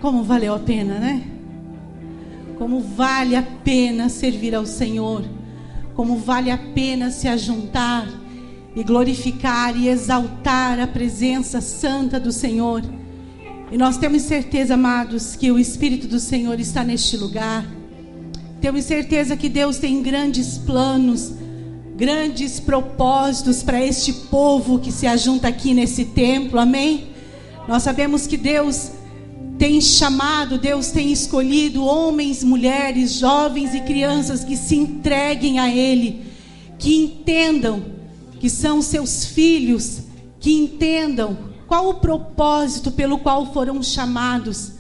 Como valeu a pena, né? Como vale a pena servir ao Senhor. Como vale a pena se ajuntar e glorificar e exaltar a presença santa do Senhor. E nós temos certeza, amados, que o Espírito do Senhor está neste lugar. Temos certeza que Deus tem grandes planos, grandes propósitos para este povo que se ajunta aqui nesse templo, amém? Nós sabemos que Deus tem chamado, Deus tem escolhido homens, mulheres, jovens e crianças que se entreguem a Ele, que entendam que são seus filhos, que entendam qual o propósito pelo qual foram chamados,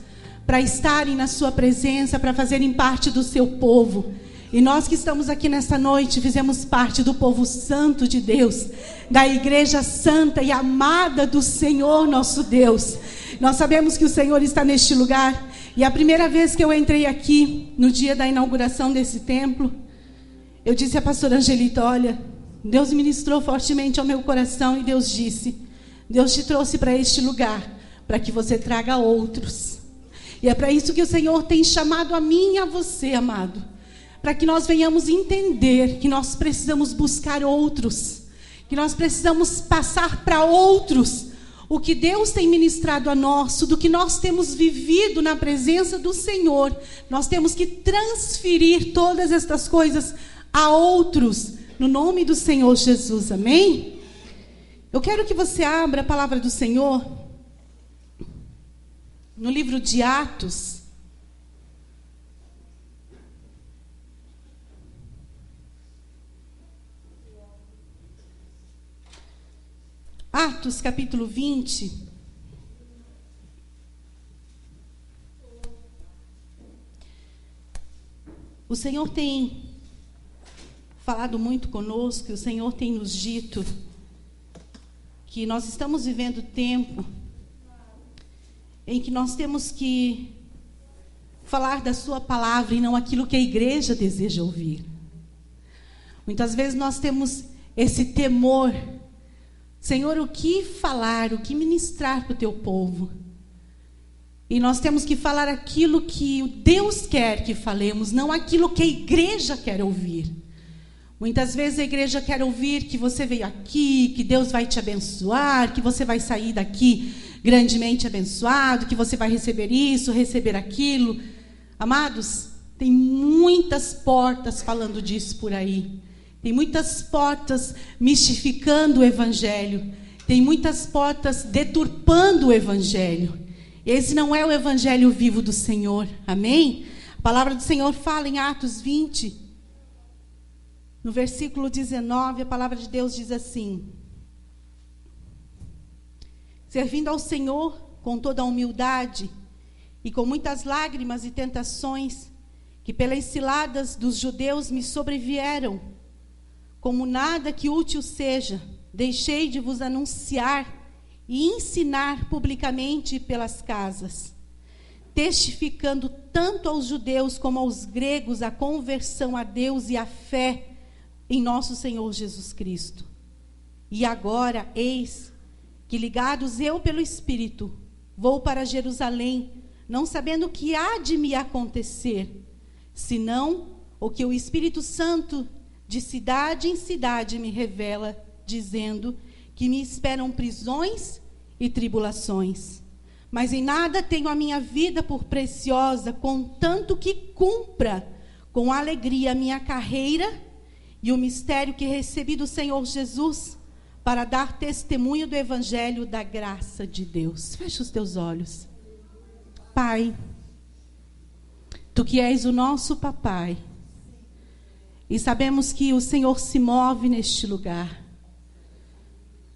para estarem na sua presença, para fazerem parte do seu povo. E nós que estamos aqui nessa noite, fizemos parte do povo santo de Deus, da igreja santa e amada do Senhor nosso Deus. Nós sabemos que o Senhor está neste lugar. E a primeira vez que eu entrei aqui, no dia da inauguração desse templo, eu disse à pastora Angelita: olha, Deus ministrou fortemente ao meu coração e Deus disse: Deus te trouxe para este lugar, para que você traga outros. E é para isso que o Senhor tem chamado a mim e a você, amado. Para que nós venhamos entender que nós precisamos buscar outros, que nós precisamos passar para outros o que Deus tem ministrado a nós, do que nós temos vivido na presença do Senhor. Nós temos que transferir todas estas coisas a outros, no nome do Senhor Jesus, amém? Eu quero que você abra a palavra do Senhor no livro de Atos. Atos capítulo 20. O Senhor tem falado muito conosco, o Senhor tem nos dito que nós estamos vivendo tempo em que nós temos que falar da sua palavra e não aquilo que a igreja deseja ouvir. Muitas vezes nós temos esse temor: Senhor, o que falar, o que ministrar para o teu povo? E nós temos que falar aquilo que Deus quer que falemos, não aquilo que a igreja quer ouvir. Muitas vezes a igreja quer ouvir que você veio aqui, que Deus vai te abençoar, que você vai sair daqui grandemente abençoado, que você vai receber isso, receber aquilo. Amados, tem muitas portas falando disso por aí. Tem muitas portas mistificando o Evangelho. Tem muitas portas deturpando o Evangelho. Esse não é o Evangelho vivo do Senhor. Amém? A palavra do Senhor fala em Atos 20, no versículo 19, a palavra de Deus diz assim: servindo ao Senhor com toda a humildade e com muitas lágrimas e tentações, que pelas ciladas dos judeus me sobrevieram, como nada que útil seja, deixei de vos anunciar e ensinar publicamente pelas casas, testificando tanto aos judeus como aos gregos a conversão a Deus e a fé em nosso Senhor Jesus Cristo. E agora, eis que, ligados eu pelo Espírito, vou para Jerusalém, não sabendo o que há de me acontecer, senão o que o Espírito Santo de cidade em cidade me revela, dizendo que me esperam prisões e tribulações. Mas em nada tenho a minha vida por preciosa, contanto que cumpra com alegria a minha carreira e o mistério que recebi do Senhor Jesus, para dar testemunho do Evangelho da graça de Deus. Fecha os teus olhos. Pai, Tu que és o nosso papai, e sabemos que o Senhor se move neste lugar.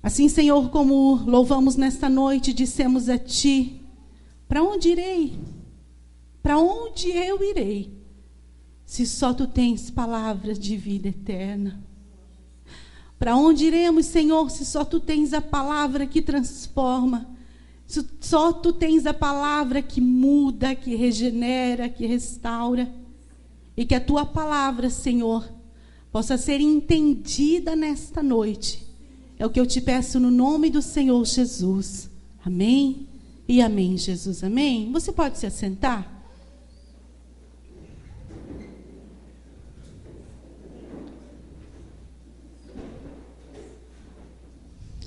Assim, Senhor, como louvamos nesta noite, dissemos a Ti: para onde irei? Para onde eu irei? Se só Tu tens palavras de vida eterna. Para onde iremos, Senhor, se só Tu tens a palavra que transforma? Se só Tu tens a palavra que muda, que regenera, que restaura? E que a Tua palavra, Senhor, possa ser entendida nesta noite. É o que eu Te peço no nome do Senhor Jesus. Amém E amém, Jesus, amém. Você pode se assentar?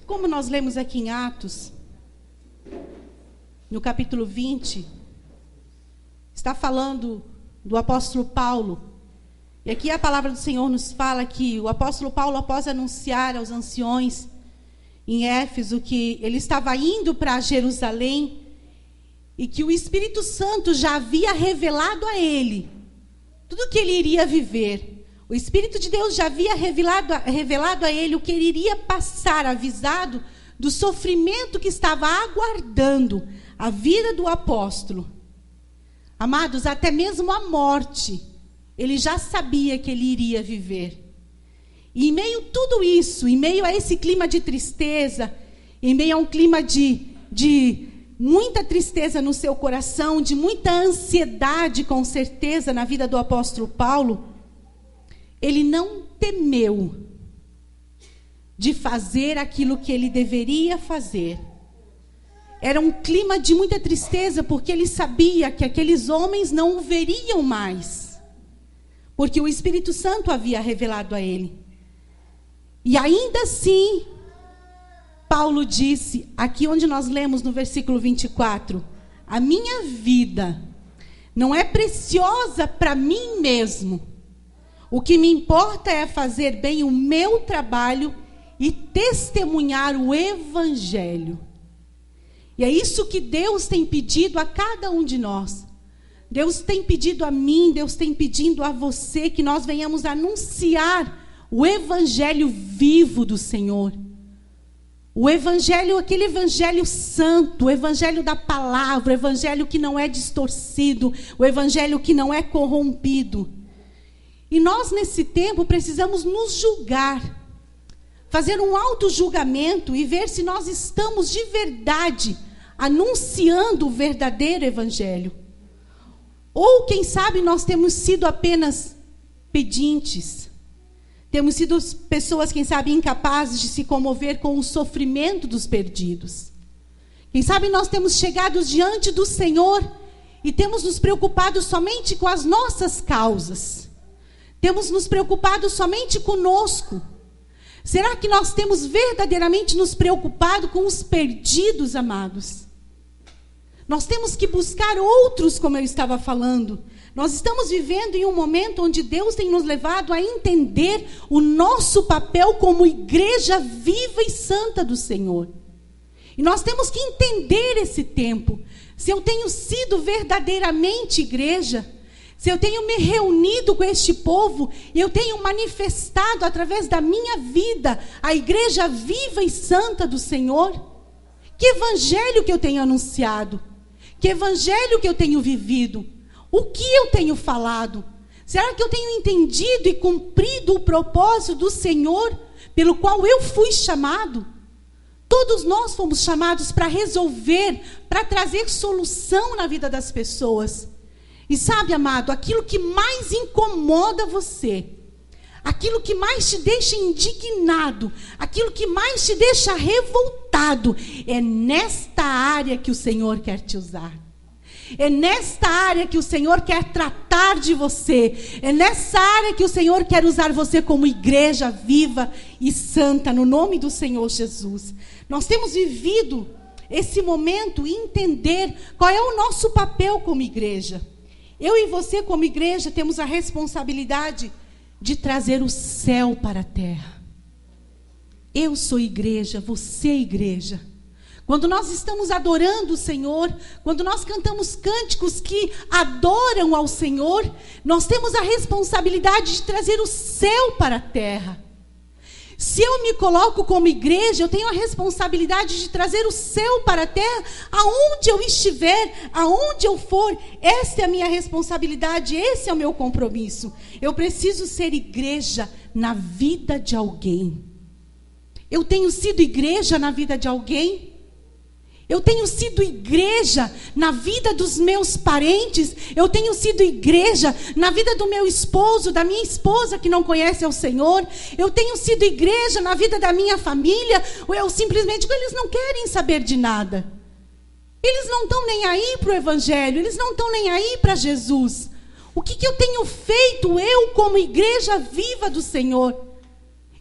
Como nós lemos aqui em Atos, no capítulo 20, está falando do apóstolo Paulo. E aqui a palavra do Senhor nos fala que o apóstolo Paulo, após anunciar aos anciões em Éfeso que ele estava indo para Jerusalém e que o Espírito Santo já havia revelado a ele tudo o que ele iria viver. O Espírito de Deus já havia revelado a ele o que ele iria passar, avisado do sofrimento que estava aguardando a vida do apóstolo. Amados, até mesmo a morte, ele já sabia que ele iria viver. E em meio a tudo isso, em meio a esse clima de tristeza, em meio a um clima de muita tristeza no seu coração, de muita ansiedade, com certeza, na vida do apóstolo Paulo, ele não temeu de fazer aquilo que ele deveria fazer. Era um clima de muita tristeza, porque ele sabia que aqueles homens não o veriam mais, porque o Espírito Santo havia revelado a ele. E ainda assim, Paulo disse, aqui onde nós lemos no versículo 24, a minha vida não é preciosa para mim mesmo. O que me importa é fazer bem o meu trabalho e testemunhar o Evangelho. E é isso que Deus tem pedido a cada um de nós. Deus tem pedido a mim, Deus tem pedido a você que nós venhamos anunciar o Evangelho vivo do Senhor. O Evangelho, aquele Evangelho santo, o Evangelho da palavra, o Evangelho que não é distorcido, o Evangelho que não é corrompido. E nós, nesse tempo, precisamos nos julgar, fazer um auto-julgamento e ver se nós estamos de verdade anunciando o verdadeiro Evangelho. Ou, quem sabe, nós temos sido apenas pedintes. Temos sido pessoas, quem sabe, incapazes de se comover com o sofrimento dos perdidos. Quem sabe nós temos chegado diante do Senhor e temos nos preocupado somente com as nossas causas. Temos nos preocupado somente conosco. Será que nós temos verdadeiramente nos preocupado com os perdidos, amados? Nós temos que buscar outros, como eu estava falando. Nós estamos vivendo em um momento onde Deus tem nos levado a entender o nosso papel como igreja viva e santa do Senhor. E nós temos que entender esse tempo. Se eu tenho sido verdadeiramente igreja, se eu tenho me reunido com este povo, e eu tenho manifestado através da minha vida a igreja viva e santa do Senhor, que evangelho que eu tenho anunciado? Que evangelho que eu tenho vivido? O que eu tenho falado? Será que eu tenho entendido e cumprido o propósito do Senhor pelo qual eu fui chamado? Todos nós fomos chamados para resolver, para trazer solução na vida das pessoas. E sabe, amado, aquilo que mais incomoda você, aquilo que mais te deixa indignado, aquilo que mais te deixa revoltado, é nesta área que o Senhor quer te usar. É nesta área que o Senhor quer tratar de você. É nessa área que o Senhor quer usar você como igreja viva e santa, no nome do Senhor Jesus. Nós temos vivido esse momento e entender qual é o nosso papel como igreja. Eu e você, como igreja, temos a responsabilidade de trazer o céu para a terra. Eu sou igreja, você é igreja. Quando nós estamos adorando o Senhor, quando nós cantamos cânticos que adoram ao Senhor, nós temos a responsabilidade de trazer o céu para a terra. Se eu me coloco como igreja, eu tenho a responsabilidade de trazer o céu para a terra, aonde eu estiver, aonde eu for. Essa é a minha responsabilidade, esse é o meu compromisso. Eu preciso ser igreja na vida de alguém. Eu tenho sido igreja na vida de alguém? Eu tenho sido igreja na vida dos meus parentes. Eu tenho sido igreja na vida do meu esposo, da minha esposa que não conhece ao Senhor. Eu tenho sido igreja na vida da minha família. Ou eu simplesmente, eles não querem saber de nada. Eles não estão nem aí para o Evangelho, eles não estão nem aí para Jesus. O que eu tenho feito, eu como igreja viva do Senhor?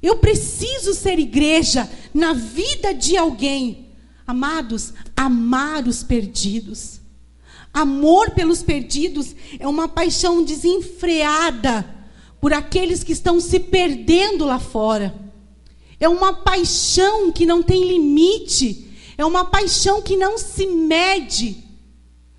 Eu preciso ser igreja na vida de alguém. Amados, amar os perdidos. Amor pelos perdidos é uma paixão desenfreada por aqueles que estão se perdendo lá fora. É uma paixão que não tem limite. É uma paixão que não se mede.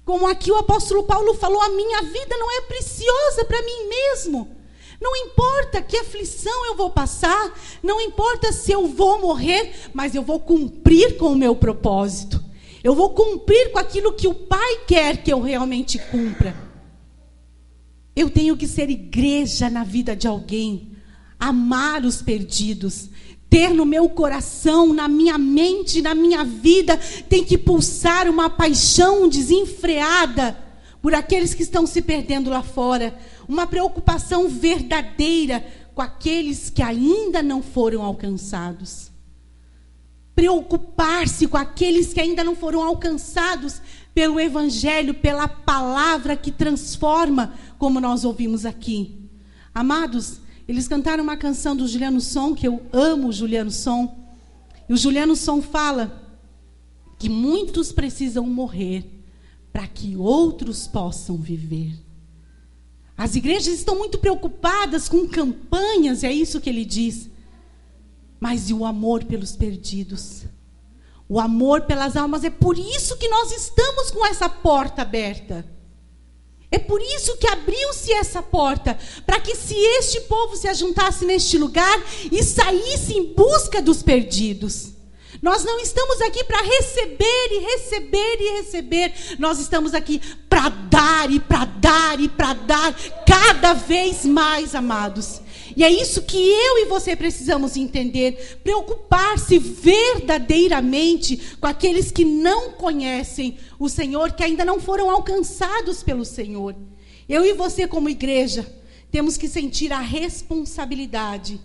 Como aqui o apóstolo Paulo falou, a minha vida não é preciosa para mim mesmo. Não importa que aflição eu vou passar, não importa se eu vou morrer, mas eu vou cumprir com o meu propósito. Eu vou cumprir com aquilo que o Pai quer que eu realmente cumpra. Eu tenho que ser igreja na vida de alguém, amar os perdidos, ter no meu coração, na minha mente, na minha vida, tem que pulsar uma paixão desenfreada por aqueles que estão se perdendo lá fora, uma preocupação verdadeira com aqueles que ainda não foram alcançados. Preocupar-se com aqueles que ainda não foram alcançados pelo Evangelho, pela palavra que transforma, como nós ouvimos aqui. Amados, eles cantaram uma canção do Juliano Som, que eu amo o Juliano Som. E o Juliano Som fala que muitos precisam morrer para que outros possam viver. As igrejas estão muito preocupadas com campanhas, é isso que ele diz. Mas e o amor pelos perdidos? O amor pelas almas, é por isso que nós estamos com essa porta aberta. É por isso que abriu-se essa porta, para que se este povo se ajuntasse neste lugar e saísse em busca dos perdidos. Nós não estamos aqui para receber e receber e receber. Nós estamos aqui para dar e para dar e para dar cada vez mais, amados. E é isso que eu e você precisamos entender. Preocupar-se verdadeiramente com aqueles que não conhecem o Senhor, que ainda não foram alcançados pelo Senhor. Eu e você, como igreja, temos que sentir a responsabilidade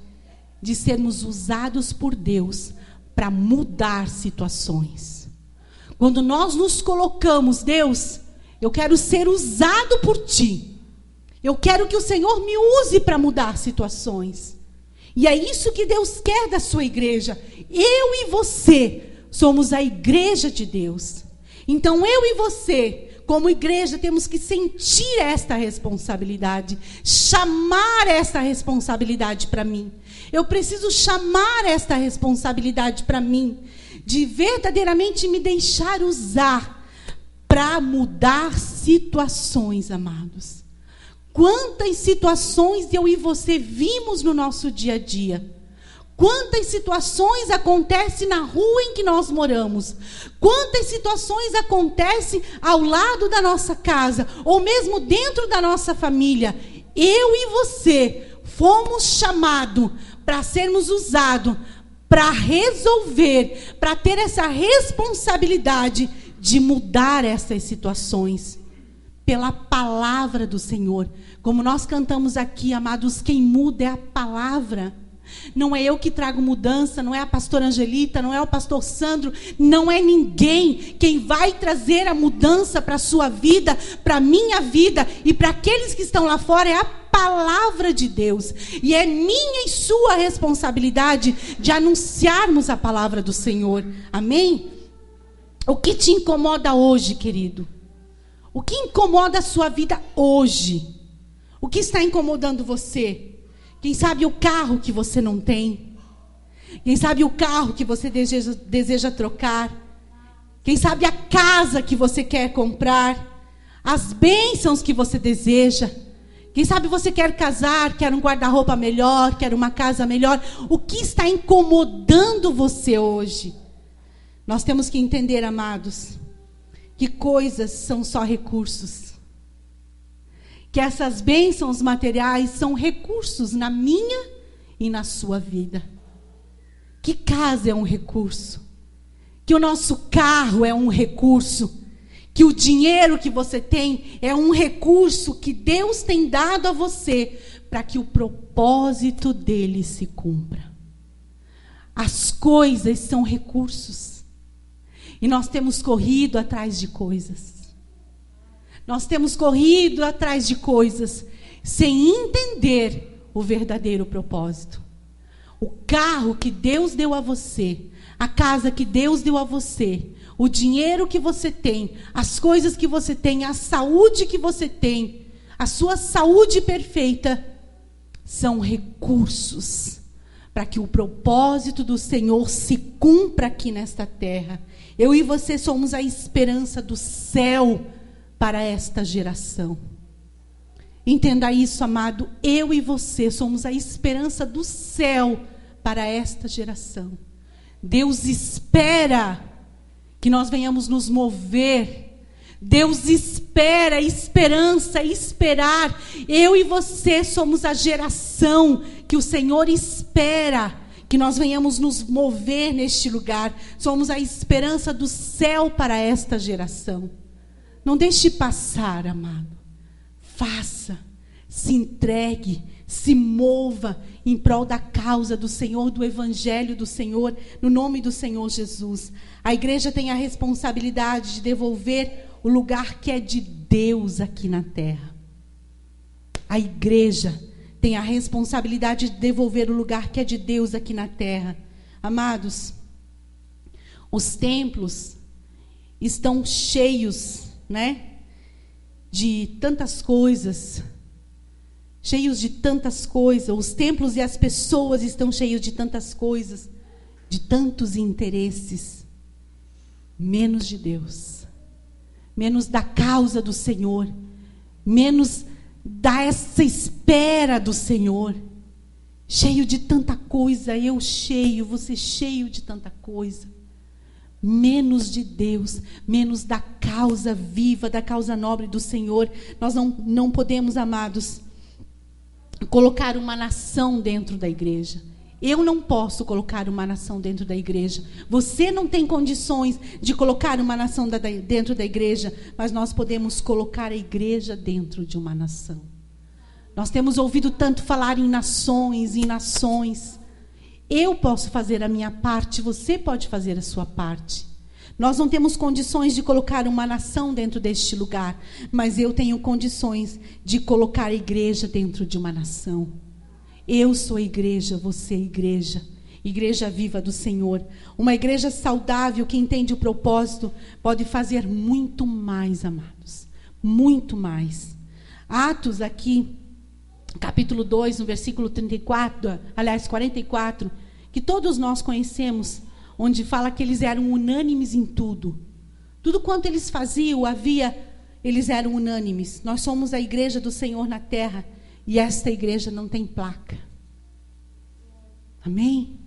de sermos usados por Deus para mudar situações. Quando nós nos colocamos, Deus, eu quero ser usado por Ti. Eu quero que o Senhor me use para mudar situações. E é isso que Deus quer da sua igreja. Eu e você somos a igreja de Deus. Então eu e você, como igreja, temos que sentir esta responsabilidade. Chamar esta responsabilidade para mim. Eu preciso chamar esta responsabilidade para mim. De verdadeiramente me deixar usar para mudar situações, amados. Quantas situações eu e você vimos no nosso dia a dia? Quantas situações acontecem na rua em que nós moramos? Quantas situações acontecem ao lado da nossa casa? Ou mesmo dentro da nossa família? Eu e você fomos chamados para sermos usados, para resolver, para ter essa responsabilidade de mudar essas situações. Pela palavra do Senhor. Como nós cantamos aqui, amados, quem muda é a palavra. Não é eu que trago mudança, não é a pastora Angelita, não é o pastor Sandro, não é ninguém. Quem vai trazer a mudança para a sua vida, para a minha vida e para aqueles que estão lá fora é a palavra de Deus. E é minha e sua responsabilidade de anunciarmos a palavra do Senhor. Amém? O que te incomoda hoje, querido? O que incomoda a sua vida hoje? O que está incomodando você? Quem sabe o carro que você não tem? Quem sabe o carro que você deseja trocar? Quem sabe a casa que você quer comprar? As bênçãos que você deseja? Quem sabe você quer casar, quer um guarda-roupa melhor, quer uma casa melhor? O que está incomodando você hoje? Nós temos que entender, amados, que coisas são só recursos. Que essas bênçãos materiais são recursos na minha e na sua vida. Que casa é um recurso. Que o nosso carro é um recurso. Que o dinheiro que você tem é um recurso que Deus tem dado a você para que o propósito dele se cumpra. As coisas são recursos. E nós temos corrido atrás de coisas. Nós temos corrido atrás de coisas sem entender o verdadeiro propósito. O carro que Deus deu a você, a casa que Deus deu a você, o dinheiro que você tem, as coisas que você tem, a saúde que você tem, a sua saúde perfeita, são recursos para que o propósito do Senhor se cumpra aqui nesta terra. Eu e você somos a esperança do céu para esta geração. Entenda isso, amado. Eu e você somos a esperança do céu para esta geração. Deus espera que nós venhamos nos mover. Deus espera, esperança, esperar. Eu e você somos a geração que o Senhor espera que nós venhamos nos mover neste lugar. Somos a esperança do céu para esta geração. Não deixe passar, amado. Faça, se entregue, se mova em prol da causa do Senhor, do Evangelho do Senhor, no nome do Senhor Jesus. A igreja tem a responsabilidade de devolver o lugar que é de Deus aqui na terra. A igreja tem a responsabilidade de devolver o lugar que é de Deus aqui na terra. Amados, os templos estão cheios, de tantas coisas. Cheios de tantas coisas. Os templos e as pessoas estão cheios de tantas coisas, de tantos interesses. Menos de Deus. Menos da causa do Senhor. Menos dessa espera do Senhor. Cheio de tanta coisa. Eu cheio, você cheio de tanta coisa. Menos de Deus, menos da causa viva, da causa nobre do Senhor. Nós não podemos, amados, colocar uma nação dentro da igreja. Eu não posso colocar uma nação dentro da igreja. Você não tem condições de colocar uma nação dentro da igreja, mas nós podemos colocar a igreja dentro de uma nação. Nós temos ouvido tanto falar em nações, em nações. Eu posso fazer a minha parte, você pode fazer a sua parte. Nós não temos condições de colocar uma nação dentro deste lugar, mas eu tenho condições de colocar a igreja dentro de uma nação. Eu sou a igreja, você é a igreja. Igreja viva do Senhor. Uma igreja saudável que entende o propósito pode fazer muito mais, amados. Muito mais. Atos aqui, capítulo 2, no versículo 44, que todos nós conhecemos, onde fala que eles eram unânimes em tudo. Tudo quanto eles faziam, eles eram unânimes. Nós somos a igreja do Senhor na terra, e esta igreja não tem placa. Amém?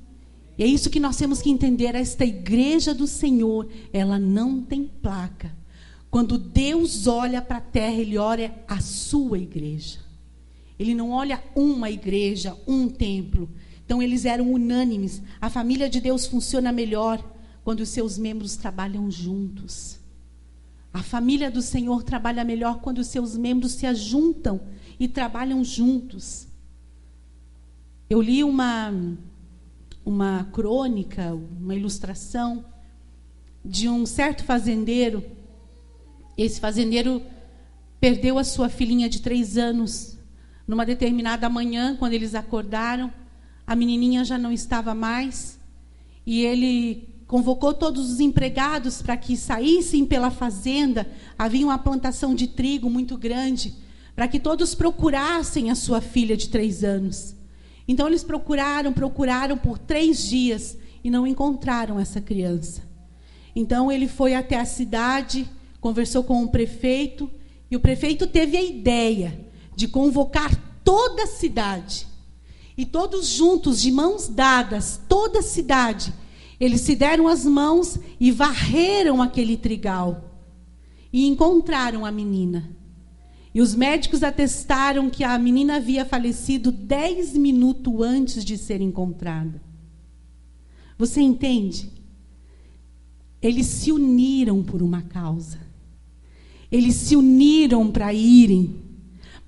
E é isso que nós temos que entender. Esta igreja do Senhor, ela não tem placa. Quando Deus olha para a terra, Ele olha a sua igreja. Ele não olha uma igreja, um templo. Então, eles eram unânimes. A família de Deus funciona melhor quando os seus membros trabalham juntos. A família do Senhor trabalha melhor quando os seus membros se ajuntam e trabalham juntos. Eu li uma crônica, uma ilustração de um certo fazendeiro. Esse fazendeiro perdeu a sua filhinha de 3 anos. Numa determinada manhã, quando eles acordaram, a menininha já não estava mais. E ele convocou todos os empregados para que saíssem pela fazenda. Havia uma plantação de trigo muito grande, para que todos procurassem a sua filha de 3 anos. Então, eles procuraram por 3 dias e não encontraram essa criança. Então, ele foi até a cidade, conversou com o prefeito, e o prefeito teve a ideia de convocar toda a cidade. E todos juntos, de mãos dadas, toda a cidade, eles se deram as mãos e varreram aquele trigal. E encontraram a menina. E os médicos atestaram que a menina havia falecido 10 minutos antes de ser encontrada. Você entende? Eles se uniram por uma causa. Eles se uniram para irem.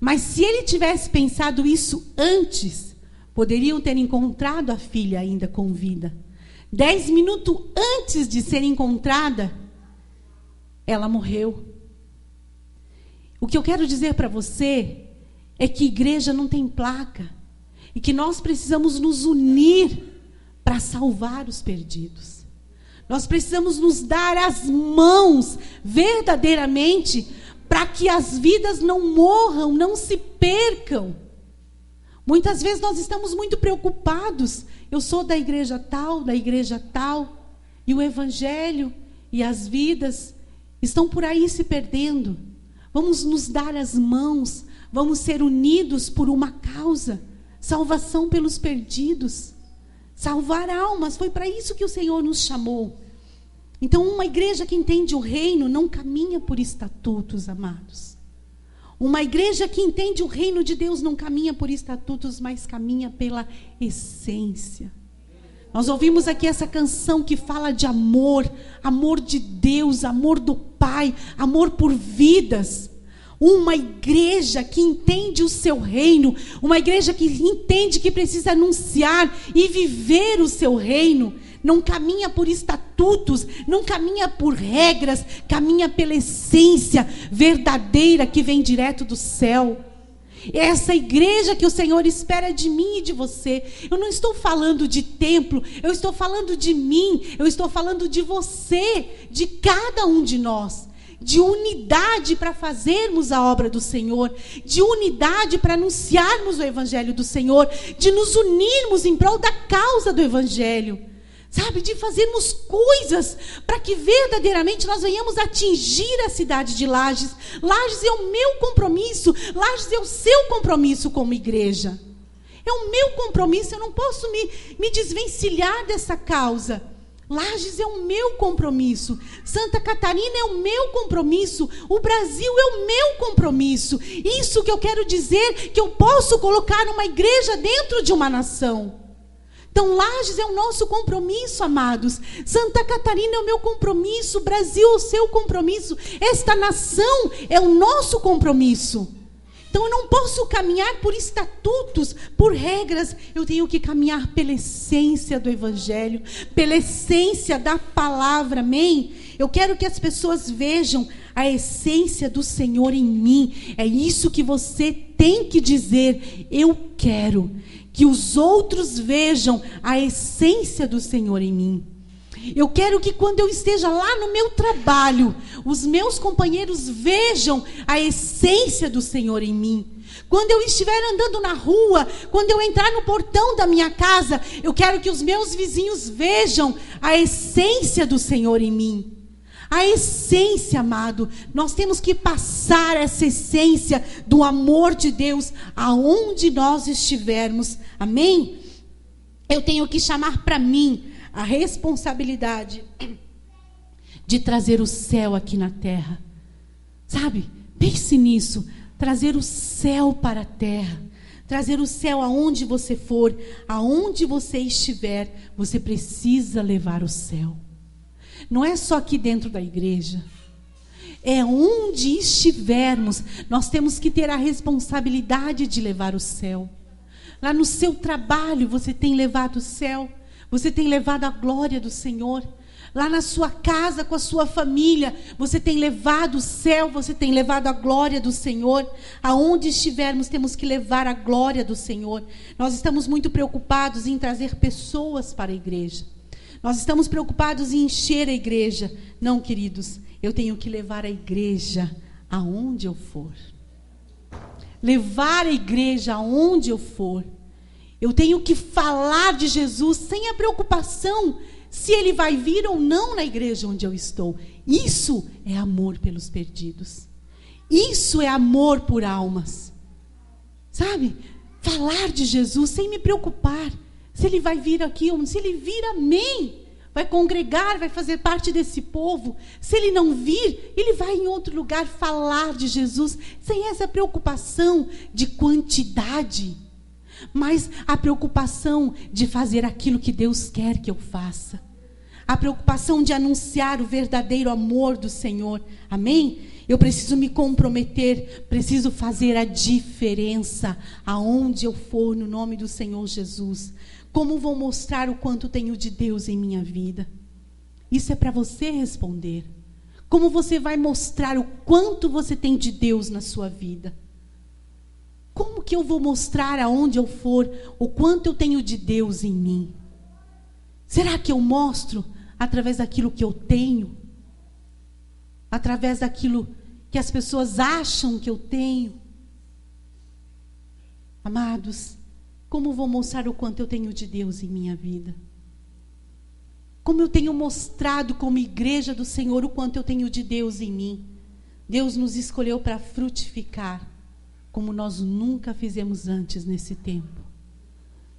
Mas se ele tivesse pensado isso antes, poderiam ter encontrado a filha ainda com vida. 10 minutos antes de ser encontrada, ela morreu. O que eu quero dizer para você é que igreja não tem placa e que nós precisamos nos unir para salvar os perdidos. Nós precisamos nos dar as mãos verdadeiramente para que as vidas não morram, não se percam. Muitas vezes nós estamos muito preocupados. Eu sou da igreja tal, e o evangelho e as vidas estão por aí se perdendo. Vamos nos dar as mãos, vamos ser unidos por uma causa, salvação pelos perdidos, salvar almas. Foi para isso que o Senhor nos chamou. Então, uma igreja que entende o reino não caminha por estatutos, amados. Uma igreja que entende o reino de Deus não caminha por estatutos, mas caminha pela essência. Nós ouvimos aqui essa canção que fala de amor, amor de Deus, amor do Pai, amor por vidas. Uma igreja que entende o seu reino, uma igreja que entende que precisa anunciar e viver o seu reino, não caminha por estatutos, não caminha por regras, caminha pela essência verdadeira que vem direto do céu. É essa igreja que o Senhor espera de mim e de você. Eu não estou falando de templo, eu estou falando de mim, eu estou falando de você, de cada um de nós. De unidade para fazermos a obra do Senhor, de unidade para anunciarmos o Evangelho do Senhor, de nos unirmos em prol da causa do Evangelho, sabe, de fazermos coisas para que verdadeiramente nós venhamos atingir a cidade de Lages. Lages é o meu compromisso, Lages é o seu compromisso como igreja, é o meu compromisso, eu não posso me desvencilhar dessa causa. Lages é o meu compromisso, Santa Catarina é o meu compromisso, o Brasil é o meu compromisso. Isso que eu quero dizer, que eu posso colocar uma igreja dentro de uma nação. Então Lages é o nosso compromisso, amados. Santa Catarina é o meu compromisso, o Brasil é o seu compromisso, esta nação é o nosso compromisso. Então eu não posso caminhar por estatutos, por regras. Eu tenho que caminhar pela essência do Evangelho, pela essência da palavra, amém? Eu quero que as pessoas vejam a essência do Senhor em mim. É isso que você tem que dizer. Eu quero que os outros vejam a essência do Senhor em mim. Eu quero que quando eu esteja lá no meu trabalho, os meus companheiros vejam a essência do Senhor em mim. Quando eu estiver andando na rua, quando eu entrar no portão da minha casa, eu quero que os meus vizinhos vejam a essência do Senhor em mim. A essência, amado, nós temos que passar essa essência do amor de Deus aonde nós estivermos. Amém? Eu tenho que chamar para mim a responsabilidade de trazer o céu aqui na terra. Sabe? Pense nisso. Trazer o céu para a terra. Trazer o céu aonde você for, aonde você estiver, você precisa levar o céu. Não é só aqui dentro da igreja. É onde estivermos, nós temos que ter a responsabilidade de levar o céu. Lá no seu trabalho, você tem levado o céu. Você tem levado a glória do Senhor. Lá na sua casa, com a sua família, você tem levado o céu, você tem levado a glória do Senhor. Aonde estivermos, temos que levar a glória do Senhor. Nós estamos muito preocupados em trazer pessoas para a igreja. Nós estamos preocupados em encher a igreja. Não, queridos, eu tenho que levar a igreja aonde eu for. Levar a igreja aonde eu for. Eu tenho que falar de Jesus sem a preocupação se ele vai vir ou não na igreja onde eu estou. Isso é amor pelos perdidos. Isso é amor por almas. Sabe? Falar de Jesus sem me preocupar se ele vai vir aqui ou se ele vir, amém. Vai congregar, vai fazer parte desse povo. Se ele não vir, ele vai em outro lugar falar de Jesus sem essa preocupação de quantidade. Mas a preocupação de fazer aquilo que Deus quer que eu faça. A preocupação de anunciar o verdadeiro amor do Senhor. Amém? Eu preciso me comprometer, preciso fazer a diferença aonde eu for no nome do Senhor Jesus. Como vou mostrar o quanto tenho de Deus em minha vida? Isso é para você responder. Como você vai mostrar o quanto você tem de Deus na sua vida? Como que eu vou mostrar aonde eu for o quanto eu tenho de Deus em mim? Será que eu mostro através daquilo que eu tenho? Através daquilo que as pessoas acham que eu tenho? Amados, como vou mostrar o quanto eu tenho de Deus em minha vida? Como eu tenho mostrado como igreja do Senhor o quanto eu tenho de Deus em mim? Deus nos escolheu para frutificar, como nós nunca fizemos antes nesse tempo.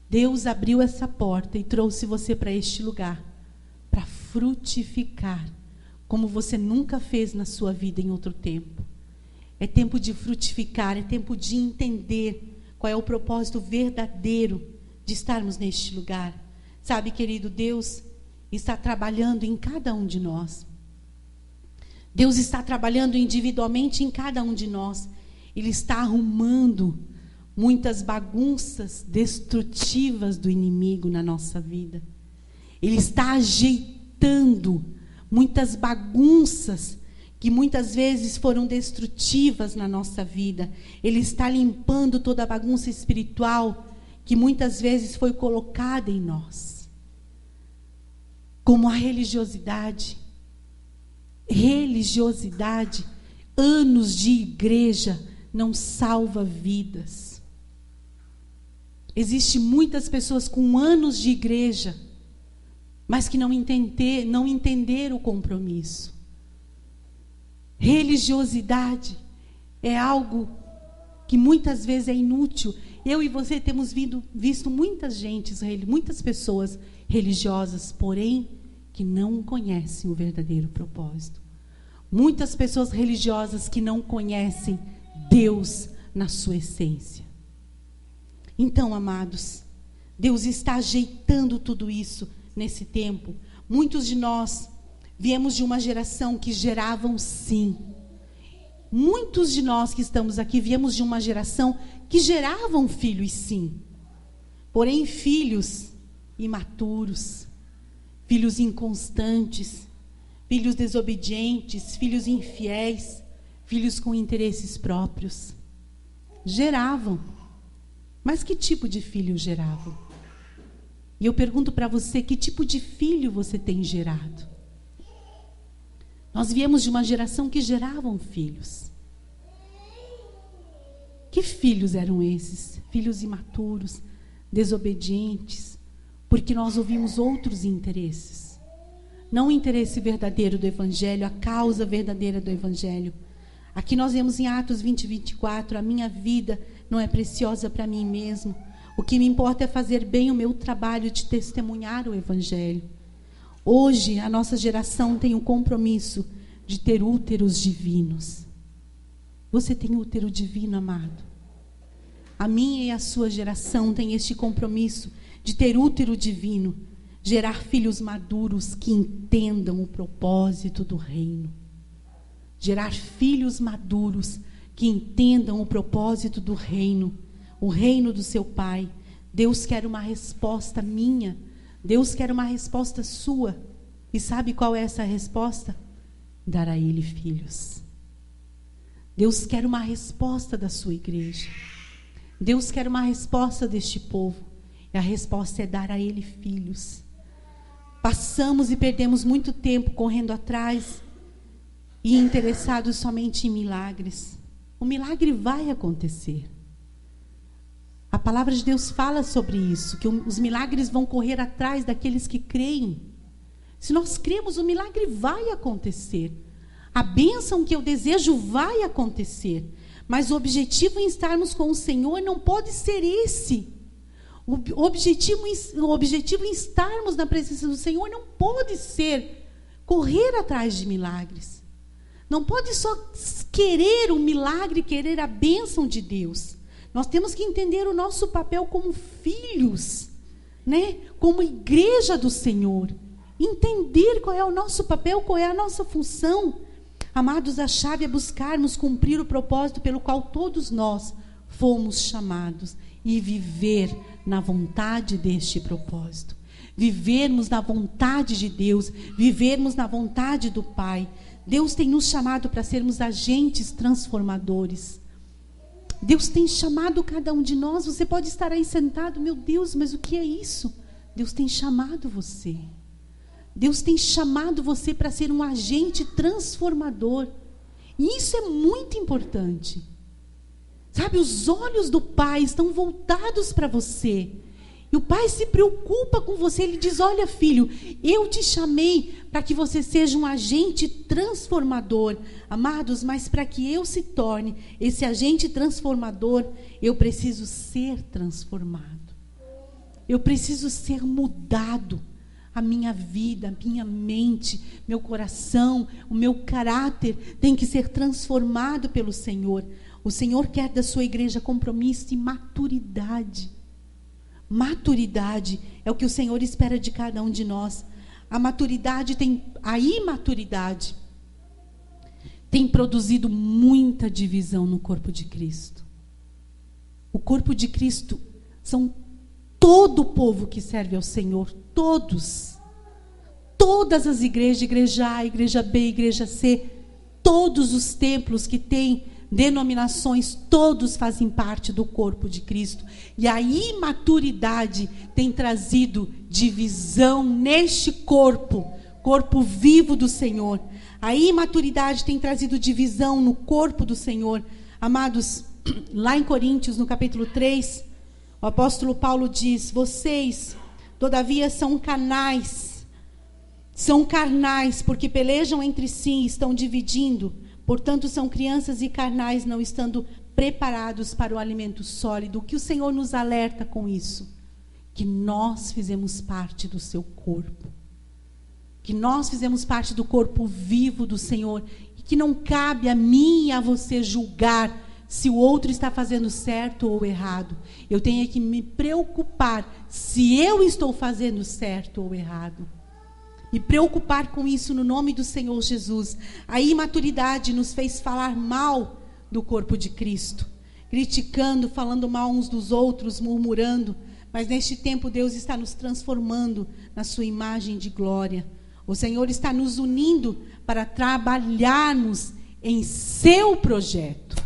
Deus abriu essa porta e trouxe você para este lugar, para frutificar, como você nunca fez na sua vida em outro tempo. É tempo de frutificar, é tempo de entender qual é o propósito verdadeiro de estarmos neste lugar. Sabe, querido, Deus está trabalhando em cada um de nós. Deus está trabalhando individualmente em cada um de nós. Ele está arrumando muitas bagunças destrutivas do inimigo na nossa vida. Ele está ajeitando muitas bagunças que muitas vezes foram destrutivas na nossa vida. Ele está limpando toda a bagunça espiritual que muitas vezes foi colocada em nós. Como a religiosidade, anos de igreja não salva vidas. Existem muitas pessoas com anos de igreja, mas que não entenderam o compromisso. Religiosidade é algo que muitas vezes é inútil. Eu e você temos visto muitas pessoas religiosas, porém, que não conhecem o verdadeiro propósito. Muitas pessoas religiosas que não conhecem Deus na sua essência. Então, amados, Deus está ajeitando tudo isso nesse tempo. Muitos de nós viemos de uma geração que geravam sim. Muitos de nós que estamos aqui viemos de uma geração que geravam filhos sim. Porém, filhos imaturos, filhos inconstantes, filhos desobedientes, filhos infiéis, filhos com interesses próprios. Geravam. Mas que tipo de filho geravam? E eu pergunto para você, que tipo de filho você tem gerado? Nós viemos de uma geração que geravam filhos. Que filhos eram esses? Filhos imaturos, desobedientes, porque nós ouvimos outros interesses. Não o interesse verdadeiro do Evangelho, a causa verdadeira do Evangelho. Aqui nós vemos em Atos 20, 24, a minha vida não é preciosa para mim mesmo. O que me importa é fazer bem o meu trabalho de testemunhar o Evangelho. Hoje, a nossa geração tem o compromisso de ter úteros divinos. Você tem útero divino, amado? A minha e a sua geração tem este compromisso de ter útero divino, gerar filhos maduros que entendam o propósito do reino. Gerar filhos maduros que entendam o propósito do reino, o reino do seu Pai. Deus quer uma resposta minha, Deus quer uma resposta sua. E sabe qual é essa resposta? Dar a Ele filhos. Deus quer uma resposta da sua igreja. Deus quer uma resposta deste povo. E a resposta é dar a Ele filhos. Passamos e perdemos muito tempo correndo atrás e interessados somente em milagres. O milagre vai acontecer. A palavra de Deus fala sobre isso, que os milagres vão correr atrás daqueles que creem. Se nós cremos, o milagre vai acontecer. A bênção que eu desejo vai acontecer. Mas o objetivo em estarmos com o Senhor não pode ser esse. O objetivo em estarmos na presença do Senhor não pode ser correr atrás de milagres. Não pode só querer o milagre, querer a bênção de Deus. Nós temos que entender o nosso papel como filhos, né? Como igreja do Senhor. Entender qual é o nosso papel, qual é a nossa função. Amados, a chave é buscarmos cumprir o propósito pelo qual todos nós fomos chamados e viver na vontade deste propósito. Vivermos na vontade de Deus, vivermos na vontade do Pai. Deus tem nos chamado para sermos agentes transformadores. Deus tem chamado cada um de nós. Você pode estar aí sentado, meu Deus, mas o que é isso? Deus tem chamado você. Deus tem chamado você para ser um agente transformador. E isso é muito importante. Sabe, os olhos do Pai estão voltados para você. E o Pai se preocupa com você. Ele diz: olha, filho, eu te chamei para que você seja um agente transformador. Amados, mas para que eu se torne esse agente transformador, eu preciso ser transformado. Eu preciso ser mudado. A minha vida, a minha mente, meu coração, o meu caráter tem que ser transformado pelo Senhor. O Senhor quer da sua igreja compromisso e maturidade. Maturidade é o que o Senhor espera de cada um de nós. A imaturidade tem produzido muita divisão no corpo de Cristo. O corpo de Cristo são todo o povo que serve ao Senhor, todos. Todas as igrejas, igreja A, igreja B, igreja C, todos os templos que têm denominações, todos fazem parte do corpo de Cristo. E a imaturidade tem trazido divisão neste corpo vivo do Senhor. A imaturidade tem trazido divisão no corpo do Senhor. Amados, lá em Coríntios, no capítulo 3, o apóstolo Paulo diz: vocês, todavia, são carnais, porque pelejam entre si e estão dividindo. Portanto, são crianças e carnais, não estando preparados para o alimento sólido. O que o Senhor nos alerta com isso? Que nós fizemos parte do seu corpo. Que nós fizemos parte do corpo vivo do Senhor. E que não cabe a mim e a você julgar se o outro está fazendo certo ou errado. Eu tenho que me preocupar se eu estou fazendo certo ou errado. E preocupar com isso no nome do Senhor Jesus. A imaturidade nos fez falar mal do corpo de Cristo, criticando, falando mal uns dos outros, murmurando. Mas neste tempo Deus está nos transformando na sua imagem de glória. O Senhor está nos unindo para trabalharmos em seu projeto.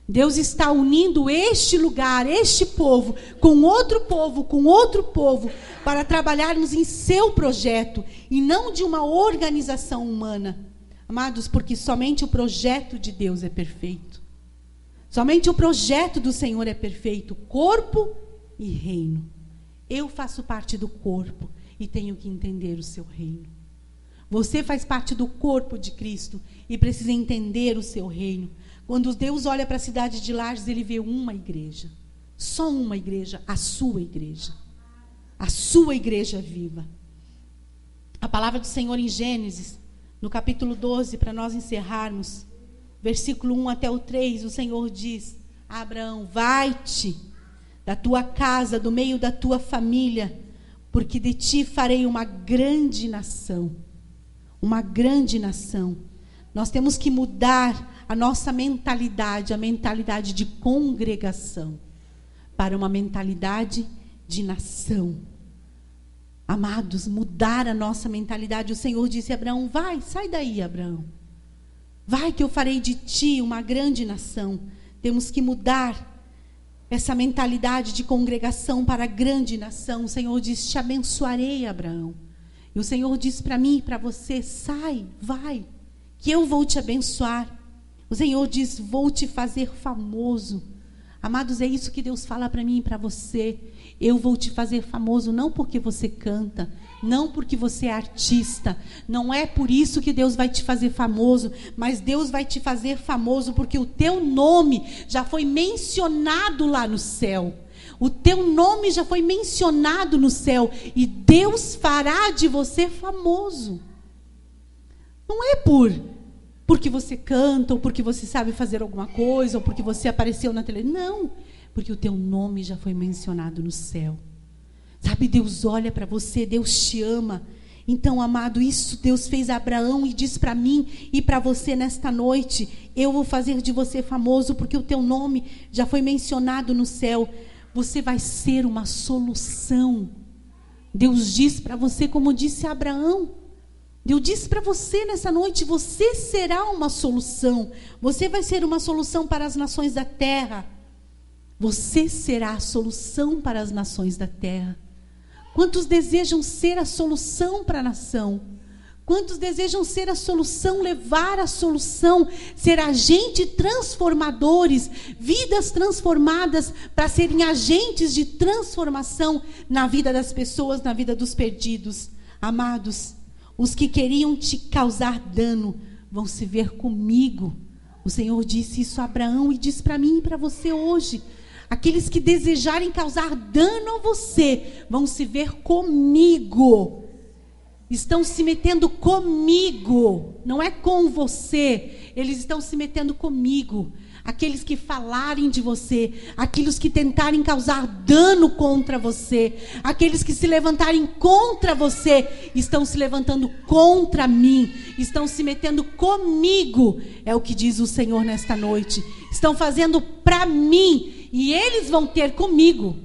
Deus está unindo este lugar, este povo, com outro povo, para trabalharmos em seu projeto, e não de uma organização humana. Amados, porque somente o projeto de Deus é perfeito. Somente o projeto do Senhor é perfeito, corpo e reino. Eu faço parte do corpo e tenho que entender o seu reino. Você faz parte do corpo de Cristo e precisa entender o seu reino. Quando Deus olha para a cidade de Lages, Ele vê uma igreja. Só uma igreja, a sua igreja. A sua igreja viva. A palavra do Senhor em Gênesis, no capítulo 12, para nós encerrarmos, versículo 1 até o 3, o Senhor diz: Abraão, vai-te da tua casa, do meio da tua família, porque de ti farei uma grande nação. Uma grande nação. Nós temos que mudar a nossa mentalidade, a mentalidade de congregação, para uma mentalidade de nação. Amados, mudar a nossa mentalidade. O Senhor disse a Abraão: vai, sai daí, Abraão. Vai que eu farei de ti uma grande nação. Temos que mudar essa mentalidade de congregação para a grande nação. O Senhor disse: te abençoarei, Abraão. E o Senhor disse para mim e para você: sai, vai, que eu vou te abençoar. O Senhor diz: vou te fazer famoso. Amados, é isso que Deus fala para mim e para você. Eu vou te fazer famoso, não porque você canta, não porque você é artista. Não é por isso que Deus vai te fazer famoso, mas Deus vai te fazer famoso porque o teu nome já foi mencionado lá no céu. O teu nome já foi mencionado no céu e Deus fará de você famoso. Não é porque você canta, ou porque você sabe fazer alguma coisa, ou porque você apareceu na televisão. Não, porque o teu nome já foi mencionado no céu. Sabe, Deus olha para você, Deus te ama. Então, amado, isso Deus fez a Abraão e diz para mim e para você nesta noite: eu vou fazer de você famoso, porque o teu nome já foi mencionado no céu. Você vai ser uma solução. Deus diz para você, como disse a Abraão: Deus disse para você nessa noite, você será uma solução. Você vai ser uma solução para as nações da terra. Você será a solução para as nações da terra. Quantos desejam ser a solução para a nação? Quantos desejam ser a solução, levar a solução, ser agentes transformadores, vidas transformadas para serem agentes de transformação na vida das pessoas, na vida dos perdidos? Amados, os que queriam te causar dano vão se ver comigo. O Senhor disse isso a Abraão e diz para mim e para você hoje. Aqueles que desejarem causar dano a você vão se ver comigo. Estão se metendo comigo, não é com você. Eles estão se metendo comigo. Aqueles que falarem de você, aqueles que tentarem causar dano contra você, aqueles que se levantarem contra você, estão se levantando contra mim, estão se metendo comigo, é o que diz o Senhor nesta noite. Estão fazendo para mim e eles vão ter comigo.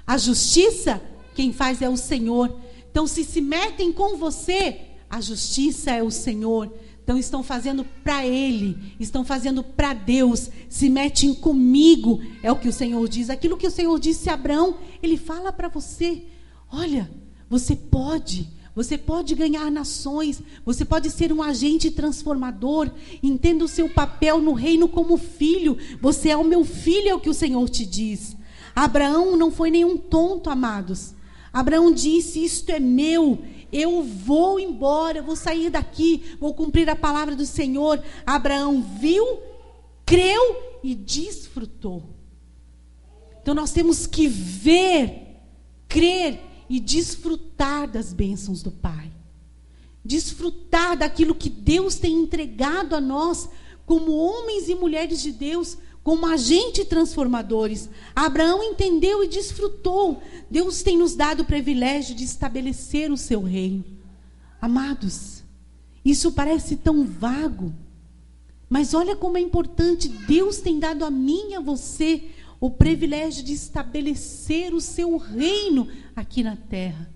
A justiça, quem faz é o Senhor. Então, se metem com você, a justiça é o Senhor. Então, estão fazendo para Ele, estão fazendo para Deus, se metem comigo, é o que o Senhor diz. Aquilo que o Senhor disse a Abraão, Ele fala para você: olha, você pode ganhar nações, você pode ser um agente transformador, entenda o seu papel no reino como filho, você é o meu filho, é o que o Senhor te diz. Abraão não foi nenhum tonto, amados. Abraão disse: isto é meu, eu vou embora, vou sair daqui, vou cumprir a palavra do Senhor. Abraão viu, creu e desfrutou. Então nós temos que ver, crer e desfrutar das bênçãos do Pai. Desfrutar daquilo que Deus tem entregado a nós como homens e mulheres de Deus, como agentes transformadores. Abraão entendeu e desfrutou. Deus tem nos dado o privilégio de estabelecer o seu reino. Amados, isso parece tão vago, mas olha como é importante. Deus tem dado a mim e a você o privilégio de estabelecer o seu reino aqui na terra.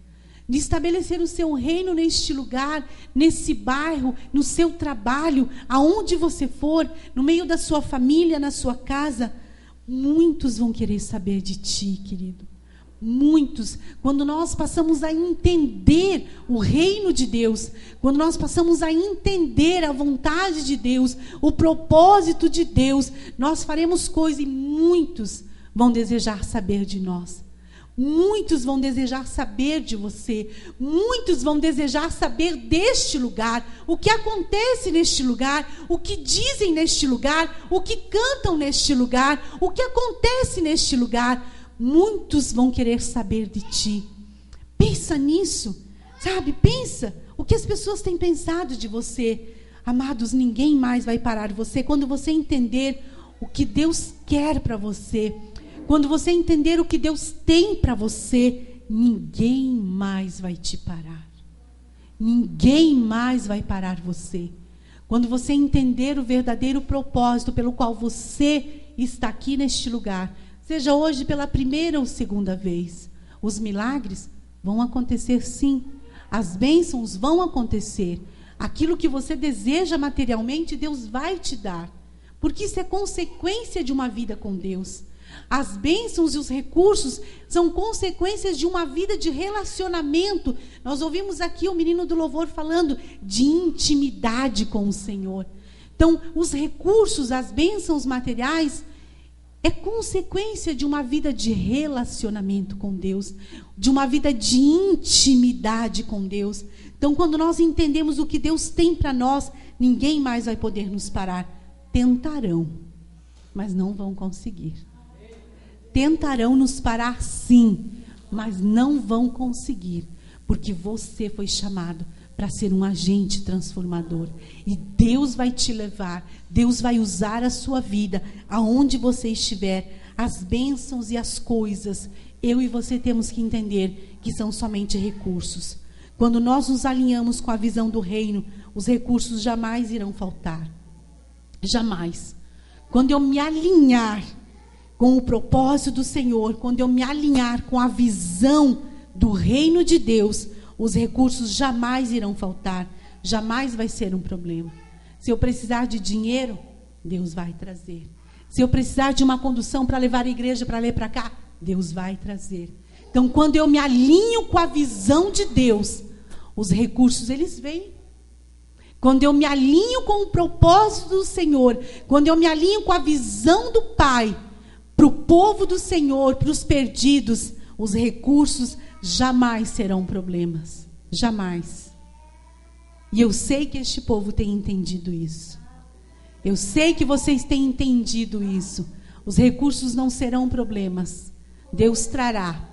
De estabelecer o seu reino neste lugar, nesse bairro, no seu trabalho, aonde você for, no meio da sua família, na sua casa. Muitos vão querer saber de ti, querido. Muitos. Quando nós passamos a entender o reino de Deus, quando nós passamos a entender a vontade de Deus, o propósito de Deus, nós faremos coisas e muitos vão desejar saber de nós. Muitos vão desejar saber de você. Muitos vão desejar saber deste lugar. O que acontece neste lugar. O que dizem neste lugar. O que cantam neste lugar. O que acontece neste lugar. Muitos vão querer saber de ti. Pensa nisso. Sabe, pensa. O que as pessoas têm pensado de você. Amados, ninguém mais vai parar você. Quando você entender o que Deus quer para você, quando você entender o que Deus tem para você, ninguém mais vai te parar. Ninguém mais vai parar você. Quando você entender o verdadeiro propósito pelo qual você está aqui neste lugar, seja hoje pela primeira ou segunda vez, os milagres vão acontecer sim. As bênçãos vão acontecer. Aquilo que você deseja materialmente, Deus vai te dar. Porque isso é consequência de uma vida com Deus. As bênçãos e os recursos são consequências de uma vida de relacionamento. Nós ouvimos aqui o menino do louvor falando de intimidade com o Senhor. Então, os recursos, as bênçãos materiais, é consequência de uma vida de relacionamento com Deus, de uma vida de intimidade com Deus. Então, quando nós entendemos o que Deus tem para nós, ninguém mais vai poder nos parar. Tentarão, mas não vão conseguir. Tentarão nos parar sim, mas não vão conseguir, porque você foi chamado para ser um agente transformador. E Deus vai te levar, Deus vai usar a sua vida, aonde você estiver. As bênçãos e as coisas, eu e você temos que entender que são somente recursos. Quando nós nos alinhamos com a visão do reino, os recursos jamais irão faltar. Jamais. Quando eu me alinhar com o propósito do Senhor, quando eu me alinhar com a visão do reino de Deus, os recursos jamais irão faltar. jamais vai ser um problema. Se eu precisar de dinheiro, Deus vai trazer. Se eu precisar de uma condução para levar a igreja para ler para cá, Deus vai trazer. Então, quando eu me alinho com a visão de Deus, os recursos, eles vêm. Quando eu me alinho com o propósito do Senhor, quando eu me alinho com a visão do Pai, para o povo do Senhor, para os perdidos, os recursos jamais serão problemas. Jamais. E eu sei que este povo tem entendido isso. Eu sei que vocês têm entendido isso. Os recursos não serão problemas. Deus trará.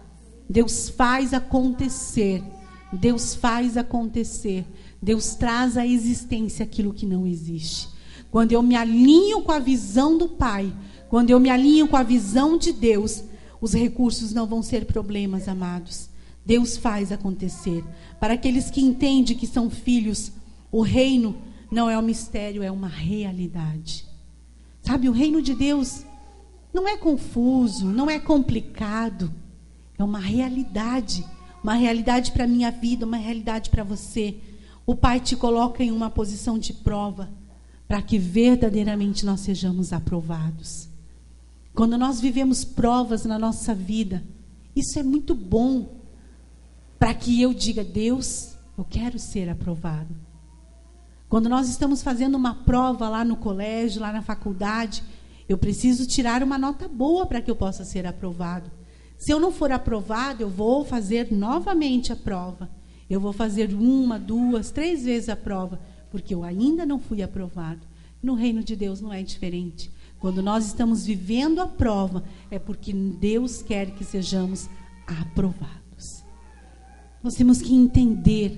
Deus faz acontecer. Deus faz acontecer. Deus traz à existência aquilo que não existe. Quando eu me alinho com a visão do Pai, quando eu me alinho com a visão de Deus, os recursos não vão ser problemas, amados. Deus faz acontecer. Para aqueles que entendem que são filhos, o reino não é um mistério, é uma realidade. Sabe, o reino de Deus não é confuso, não é complicado. É uma realidade para a minha vida, uma realidade para você. O Pai te coloca em uma posição de prova para que verdadeiramente nós sejamos aprovados. Quando nós vivemos provas na nossa vida, isso é muito bom para que eu diga: Deus, eu quero ser aprovado. Quando nós estamos fazendo uma prova lá no colégio, lá na faculdade, eu preciso tirar uma nota boa para que eu possa ser aprovado. Se eu não for aprovado, eu vou fazer novamente a prova. Eu vou fazer 1, 2, 3 vezes a prova, porque eu ainda não fui aprovado. No reino de Deus não é diferente. Quando nós estamos vivendo a prova, é porque Deus quer que sejamos aprovados. Nós temos que entender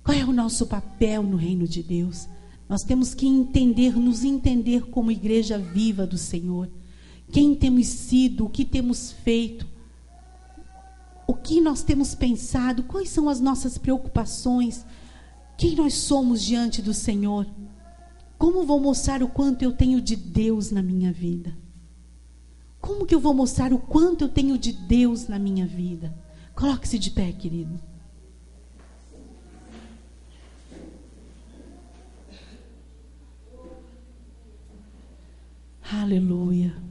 qual é o nosso papel no reino de Deus. Nós temos que nos entender como igreja viva do Senhor. Quem temos sido, o que temos feito, o que nós temos pensado, quais são as nossas preocupações, quem nós somos diante do Senhor. Como vou mostrar o quanto eu tenho de Deus na minha vida? Como que eu vou mostrar o quanto eu tenho de Deus na minha vida? Coloque-se de pé, querido. Aleluia.